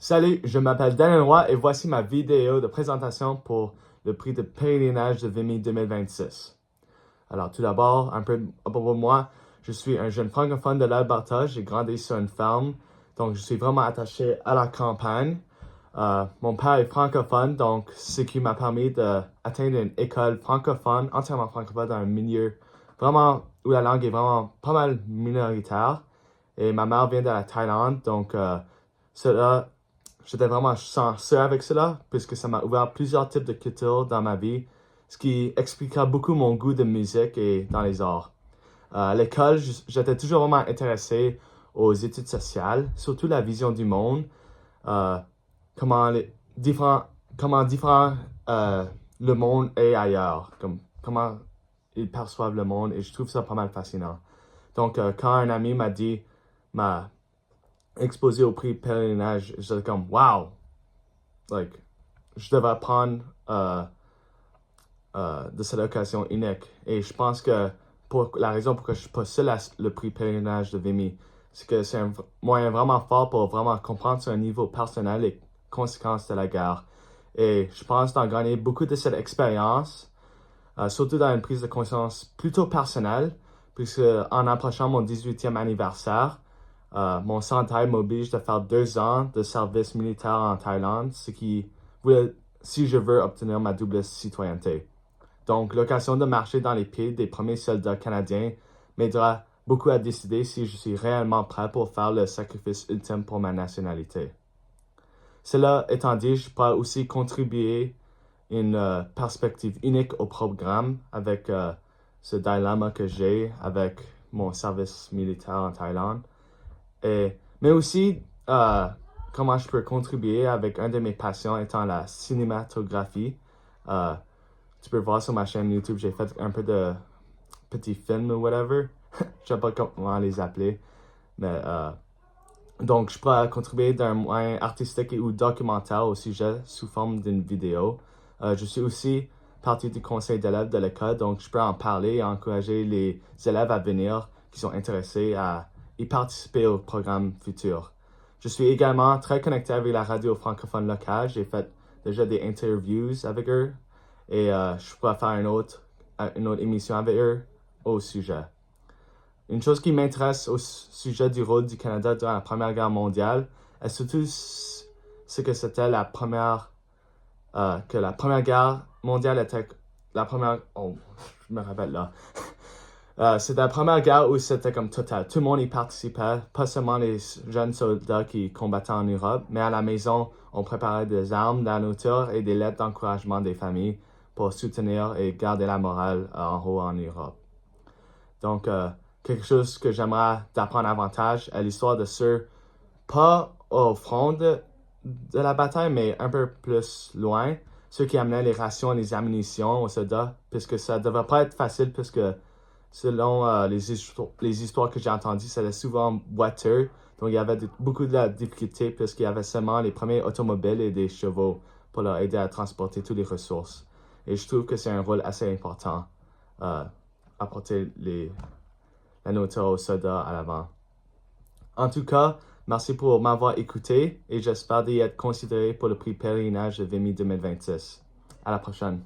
Salut, je m'appelle Daniel Roy et voici ma vidéo de présentation pour le prix de pèlerinage de Vimy 2026. Alors tout d'abord, un peu à propos de moi, je suis un jeune francophone de l'Alberta, j'ai grandi sur une ferme, donc je suis vraiment attaché à la campagne. Mon père est francophone, donc ce qui m'a permis d'atteindre une école francophone, entièrement francophone, dans un milieu vraiment où la langue est vraiment pas mal minoritaire. Et ma mère vient de la Thaïlande, donc cela, j'étais vraiment chanceux avec cela, puisque ça m'a ouvert plusieurs types de cultures dans ma vie, ce qui expliquera beaucoup mon goût de musique et dans les arts. À l'école, j'étais toujours vraiment intéressé aux études sociales, surtout la vision du monde, euh, comment différent le monde est ailleurs, comment ils perçoivent le monde, et je trouve ça pas mal fascinant. Donc, quand un ami m'a exposé au prix pèlerinage, j'étais comme, wow! Like, je devais apprendre de cette occasion unique. Et je pense que pour la raison pour laquelle je possède le prix pèlerinage de Vimy, c'est que c'est un moyen vraiment fort pour vraiment comprendre sur un niveau personnel les conséquences de la guerre. Et je pense d'en gagner beaucoup de cette expérience, surtout dans une prise de conscience plutôt personnelle, puisque en approchant mon 18e anniversaire, mon santé m'oblige de faire 2 ans de service militaire en Thaïlande, ce qui voulait, si je veux obtenir ma double citoyenneté. Donc, l'occasion de marcher dans les pieds des premiers soldats canadiens m'aidera beaucoup à décider si je suis réellement prêt pour faire le sacrifice ultime pour ma nationalité. Cela étant dit, je pourrais aussi contribuer une perspective unique au programme avec ce dilemme que j'ai avec mon service militaire en Thaïlande. Mais aussi, comment je peux contribuer avec un de mes passions étant la cinématographie. Tu peux voir sur ma chaîne YouTube, j'ai fait un peu de petits films ou whatever. Je sais pas comment les appeler. Mais donc, je pourrais contribuer d'un moyen artistique ou documentaire au sujet sous forme d'une vidéo. Je suis aussi partie du conseil d'élèves de l'école, donc je peux en parler et encourager les élèves à venir qui sont intéressés à y participer au programme futur. Je suis également très connecté avec la radio francophone locale. J'ai fait déjà des interviews avec eux et je pourrais faire une autre émission avec eux au sujet. Une chose qui m'intéresse au sujet du rôle du Canada durant la Première Guerre mondiale est surtout ce que c'était que la Première Guerre mondiale était la première... Oh, je me rappelle là. C'était la Première Guerre où c'était comme total. Tout le monde y participait, pas seulement les jeunes soldats qui combattaient en Europe, mais à la maison, on préparait des armes, de la nourriture et des lettres d'encouragement des familles pour soutenir et garder la morale en haut en Europe. Donc, quelque chose que j'aimerais d'apprendre davantage est l'histoire de ceux, pas au front de la bataille, mais un peu plus loin, ceux qui amenaient les rations et les ammunitions aux soldats, puisque ça ne devrait pas être facile, puisque selon les histoires que j'ai entendues, c'était souvent boiteux, donc il y avait beaucoup de difficultés, puisqu'il y avait seulement les premiers automobiles et des chevaux pour leur aider à transporter toutes les ressources. Et je trouve que c'est un rôle assez important, apporter la nourriture aux soldats à l'avant. En tout cas, merci pour m'avoir écouté et j'espère d'y être considéré pour le prix pèlerinage de Vimy 2026. À la prochaine.